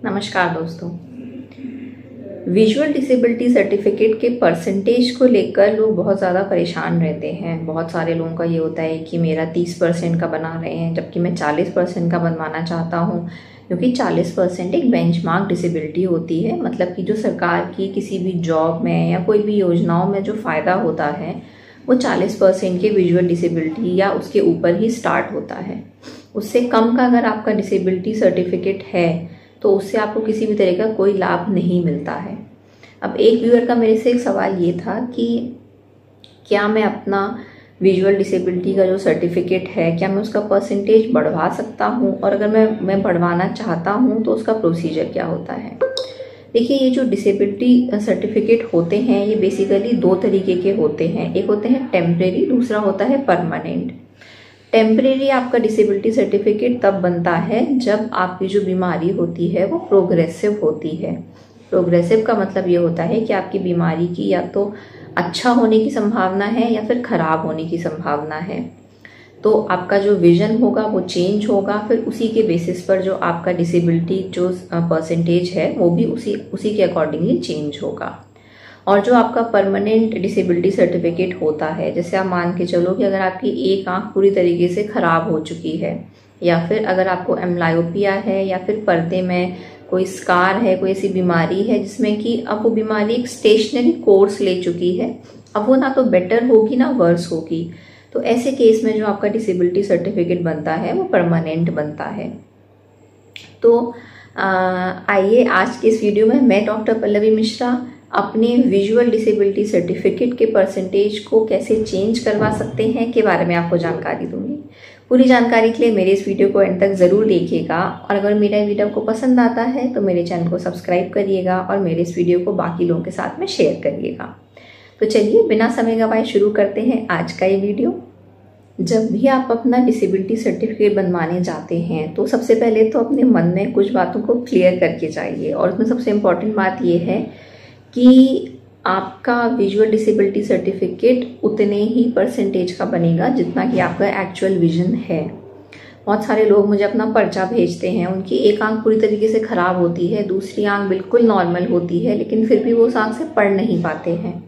नमस्कार दोस्तों। Visual disability certificate के परसेंटेज को लेकर लोग बहुत ज़्यादा परेशान रहते हैं। बहुत सारे लोगों का ये होता है कि मेरा 30% का बना रहे हैं, जबकि मैं 40% का बनवाना चाहता हूँ, क्योंकि 40% एक बेंचमार्क डिसेबिलिटी होती है। मतलब कि जो सरकार की किसी भी जॉब में या कोई भी योजनाओं में जो फ़ायदा होता है वो 40% के विजुअल डिसेबिलिटी या उसके ऊपर ही स्टार्ट होता है। उससे कम का अगर आपका डिसेबिलिटी सर्टिफिकेट है तो उससे आपको किसी भी तरह का कोई लाभ नहीं मिलता है। अब एक व्यूअर का मेरे से एक सवाल ये था कि क्या मैं अपना विजुअल डिसेबिलिटी का जो सर्टिफिकेट है, क्या मैं उसका परसेंटेज बढ़वा सकता हूँ, और अगर मैं बढ़वाना चाहता हूँ तो उसका प्रोसीजर क्या होता है। देखिए, ये जो डिसेबिलिटी सर्टिफिकेट होते हैं ये बेसिकली दो तरीके के होते हैं। एक होते हैं टेम्परेरी, दूसरा होता है परमानेंट। टेम्परेरी आपका डिसेबिलिटी सर्टिफिकेट तब बनता है जब आपकी जो बीमारी होती है वो प्रोग्रेसिव होती है। प्रोग्रेसिव का मतलब ये होता है कि आपकी बीमारी की या तो अच्छा होने की संभावना है या फिर खराब होने की संभावना है। तो आपका जो विजन होगा वो चेंज होगा, फिर उसी के बेसिस पर जो आपका डिसेबिलिटी जो परसेंटेज है वो भी उसी के अकॉर्डिंगली चेंज होगा। और जो आपका परमानेंट डिसेबिलिटी सर्टिफिकेट होता है, जैसे आप मान के चलो कि अगर आपकी एक आंख पूरी तरीके से खराब हो चुकी है, या फिर अगर आपको एम्ब्लायोपिया है, या फिर पर्दे में कोई स्कार है, कोई ऐसी बीमारी है जिसमें कि अब वो बीमारी एक स्टेशनरी कोर्स ले चुकी है, अब वो ना तो बेटर होगी ना वर्स होगी, तो ऐसे केस में जो आपका डिसेबिलिटी सर्टिफिकेट बनता है वो परमानेंट बनता है। तो आइए आज के इस वीडियो में मैं डॉक्टर पल्लवी मिश्रा अपने विजुअल डिसेबिलिटी सर्टिफिकेट के परसेंटेज को कैसे चेंज करवा सकते हैं के बारे में आपको जानकारी दूंगी। पूरी जानकारी के लिए मेरे इस वीडियो को एंड तक ज़रूर देखिएगा, और अगर मेरा वीडियो आपको पसंद आता है तो मेरे चैनल को सब्सक्राइब करिएगा और मेरे इस वीडियो को बाकी लोगों के साथ में शेयर करिएगा। तो चलिए बिना समय गवाए शुरू करते हैं आज का ये वीडियो। जब भी आप अपना डिसेबिलिटी सर्टिफिकेट बनवाने जाते हैं तो सबसे पहले तो अपने मन में कुछ बातों को क्लियर करके जाइए, और उसमें सबसे इम्पॉर्टेंट बात यह है कि आपका विजुअल डिसेबिलिटी सर्टिफिकेट उतने ही परसेंटेज का बनेगा जितना कि आपका एक्चुअल विजन है। बहुत सारे लोग मुझे अपना पर्चा भेजते हैं, उनकी एक आंख पूरी तरीके से ख़राब होती है, दूसरी आंख बिल्कुल नॉर्मल होती है, लेकिन फिर भी वो उस आंख से पढ़ नहीं पाते हैं।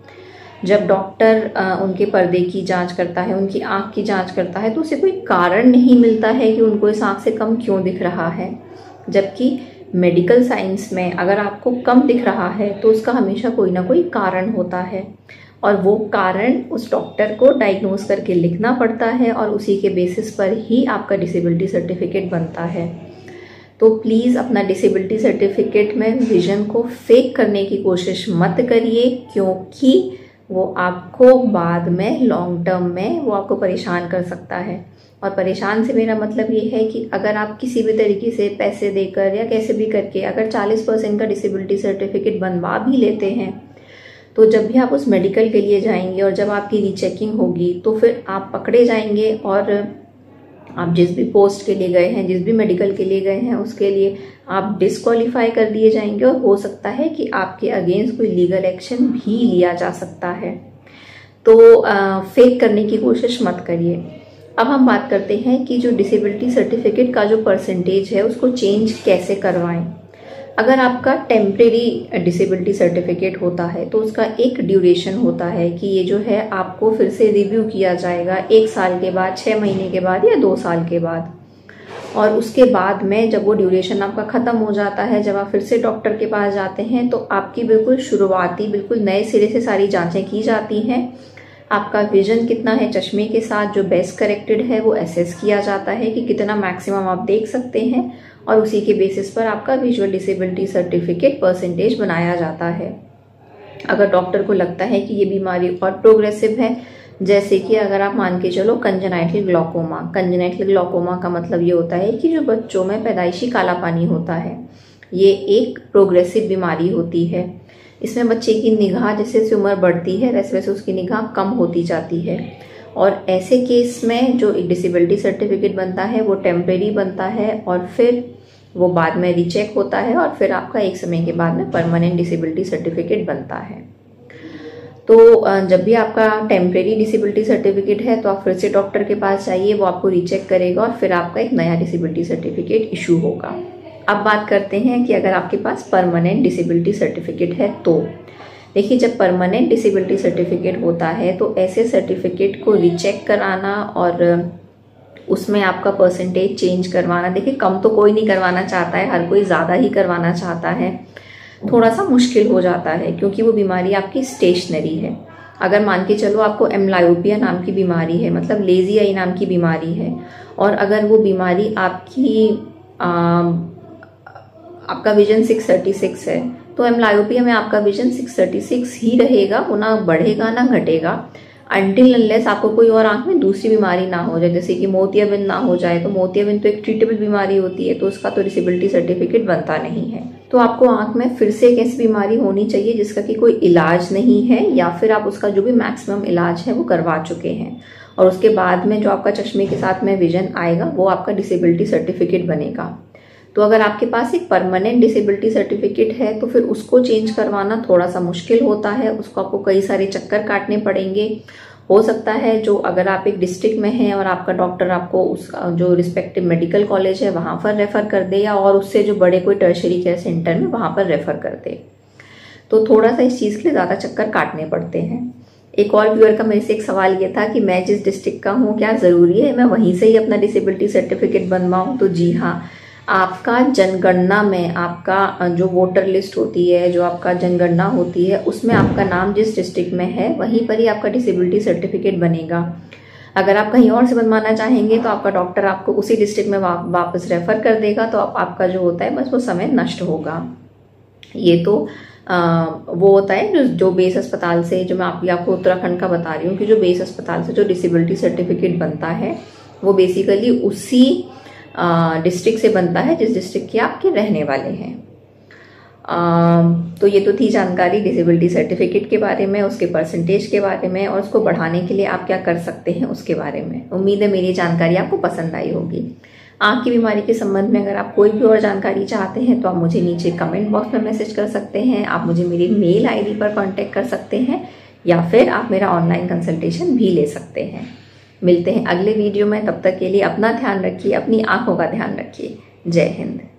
जब डॉक्टर उनके पर्दे की जांच करता है, उनकी आंख की जांच करता है, तो उसे कोई कारण नहीं मिलता है कि उनको इस आंख से कम क्यों दिख रहा है। जबकि मेडिकल साइंस में अगर आपको कम दिख रहा है तो उसका हमेशा कोई ना कोई कारण होता है, और वो कारण उस डॉक्टर को डायग्नोज करके लिखना पड़ता है, और उसी के बेसिस पर ही आपका डिसेबिलिटी सर्टिफिकेट बनता है। तो प्लीज़ अपना डिसेबिलिटी सर्टिफिकेट में विजन को फेक करने की कोशिश मत करिए, क्योंकि वो आपको बाद में लॉन्ग टर्म में वो आपको परेशान कर सकता है। और परेशान से मेरा मतलब ये है कि अगर आप किसी भी तरीके से पैसे देकर या कैसे भी करके अगर 40% का डिसेबिलिटी सर्टिफिकेट बनवा भी लेते हैं, तो जब भी आप उस मेडिकल के लिए जाएंगे और जब आपकी रीचेकिंग होगी तो फिर आप पकड़े जाएंगे, और आप जिस भी पोस्ट के लिए गए हैं, जिस भी मेडिकल के लिए गए हैं, उसके लिए आप डिस्क्वालीफाई कर दिए जाएंगे, और हो सकता है कि आपके अगेंस्ट कोई लीगल एक्शन भी लिया जा सकता है। तो फेक करने की कोशिश मत करिए। अब हम बात करते हैं कि जो डिसेबिलिटी सर्टिफिकेट का जो परसेंटेज है उसको चेंज कैसे करवाएं। अगर आपका टेम्परेरी डिसेबिलिटी सर्टिफिकेट होता है तो उसका एक ड्यूरेशन होता है कि ये जो है आपको फिर से रिव्यू किया जाएगा 1 साल के बाद, 6 महीने के बाद या 2 साल के बाद। और उसके बाद में जब वो ड्यूरेशन आपका ख़त्म हो जाता है, जब आप फिर से डॉक्टर के पास जाते हैं, तो आपकी बिल्कुल शुरुआती बिल्कुल नए सिरे से सारी जांचें की जाती हैं। आपका विजन कितना है चश्मे के साथ जो बेस्ट करेक्टेड है वो एसेस किया जाता है कि कितना मैक्सिमम आप देख सकते हैं, और उसी के बेसिस पर आपका विजुअल डिसेबिलिटी सर्टिफिकेट परसेंटेज बनाया जाता है। अगर डॉक्टर को लगता है कि ये बीमारी और प्रोग्रेसिव है, जैसे कि अगर आप मान के चलो कंजेनाइटल ग्लॉकोमा। कंजेनाइटल ग्लॉकोमा का मतलब ये होता है कि जो बच्चों में पैदाइशी काला पानी होता है, ये एक प्रोग्रेसिव बीमारी होती है। इसमें बच्चे की निगाह जैसे जैसे उम्र बढ़ती है वैसे वैसे उसकी निगाह कम होती जाती है, और ऐसे केस में जो एक डिसेबिलिटी सर्टिफिकेट बनता है वो टेम्परेरी बनता है, और फिर वो बाद में रीचेक होता है, और फिर आपका एक समय के बाद में परमानेंट डिसेबिलिटी सर्टिफिकेट बनता है। तो जब भी आपका टेम्परेरी डिसेबिलिटी सर्टिफिकेट है तो आप फिर से डॉक्टर के पास जाइए, वो आपको रीचेक करेगा और फिर आपका एक नया डिसेबिलिटी सर्टिफिकेट इशू होगा। अब बात करते हैं कि अगर आपके पास परमानेंट डिसेबिलिटी सर्टिफिकेट है तो देखिए, जब परमानेंट डिसेबिलिटी सर्टिफिकेट होता है तो ऐसे सर्टिफिकेट को रीचेक कराना और उसमें आपका परसेंटेज चेंज करवाना, देखिए कम तो कोई नहीं करवाना चाहता है, हर कोई ज़्यादा ही करवाना चाहता है, थोड़ा सा मुश्किल हो जाता है क्योंकि वो बीमारी आपकी स्टेशनरी है। अगर मान के चलो आपको एम्ब्लायोपिया नाम की बीमारी है, मतलब लेजी आई नाम की बीमारी है, और अगर वो बीमारी आपका विजन 636 है तो एम्ब्लायोपिया में आपका विजन 636 ही रहेगा, वो ना बढ़ेगा ना घटेगा, अनटिल अनलेस आपको कोई और आंख में दूसरी बीमारी ना हो जाए, जैसे कि मोतियाबिंद ना हो जाए। तो मोतियाबिंद तो एक ट्रीटेबल बीमारी होती है, तो उसका तो डिसेबिलिटी सर्टिफिकेट बनता नहीं है। तो आपको आंख में फिर से एक ऐसी बीमारी होनी चाहिए जिसका कि कोई इलाज नहीं है, या फिर आप उसका जो भी मैक्सिमम इलाज है वो करवा चुके हैं, और उसके बाद में जो आपका चश्मे के साथ में विजन आएगा वो आपका डिसेबिलिटी सर्टिफिकेट बनेगा। तो अगर आपके पास एक परमानेंट डिसेबिलिटी सर्टिफिकेट है तो फिर उसको चेंज करवाना थोड़ा सा मुश्किल होता है, उसको आपको कई सारे चक्कर काटने पड़ेंगे। हो सकता है जो अगर आप एक डिस्ट्रिक्ट में हैं और आपका डॉक्टर आपको उस जो रिस्पेक्टिव मेडिकल कॉलेज है वहां पर रेफर कर दे, या और उससे जो बड़े कोई टर्शरी केयर सेंटर में वहां पर रेफर कर दे, तो थोड़ा सा इस चीज़ के लिए ज़्यादा चक्कर काटने पड़ते हैं। एक और व्यूअर का मेरे से एक सवाल ये था कि मैं जिस डिस्ट्रिक्ट का हूँ क्या ज़रूरी है मैं वहीं से ही अपना डिसेबिलिटी सर्टिफिकेट बनवाऊँ? तो जी हाँ, आपका जनगणना में आपका जो वोटर लिस्ट होती है, जो आपका जनगणना होती है, उसमें आपका नाम जिस डिस्ट्रिक्ट में है वहीं पर ही आपका डिसेबिलिटी सर्टिफिकेट बनेगा। अगर आप कहीं और से बनवाना चाहेंगे तो आपका डॉक्टर आपको उसी डिस्ट्रिक्ट में वापस रेफर कर देगा, तो आपका जो होता है बस वो समय नष्ट होगा। ये तो वो होता है जो बेस अस्पताल से, जो मैं आपको उत्तराखंड का बता रही हूँ कि जो बेस अस्पताल से जो डिसेबिलिटी सर्टिफिकेट बनता है वो बेसिकली उसी डिस्ट्रिक्ट से बनता है जिस डिस्ट्रिक्ट के आपके रहने वाले हैं। तो ये तो थी जानकारी डिसेबिलिटी सर्टिफिकेट के बारे में, उसके परसेंटेज के बारे में, और उसको बढ़ाने के लिए आप क्या कर सकते हैं उसके बारे में। उम्मीद है मेरी जानकारी आपको पसंद आई होगी। आँख की बीमारी के संबंध में अगर आप कोई भी और जानकारी चाहते हैं तो आप मुझे नीचे कमेंट बॉक्स में मैसेज कर सकते हैं, आप मुझे मेरी मेल आईडी पर कांटेक्ट कर सकते हैं, या फिर आप मेरा ऑनलाइन कंसल्टेशन भी ले सकते हैं। मिलते हैं अगले वीडियो में, तब तक के लिए अपना ध्यान रखिए, अपनी आंखों का ध्यान रखिए। जय हिंद।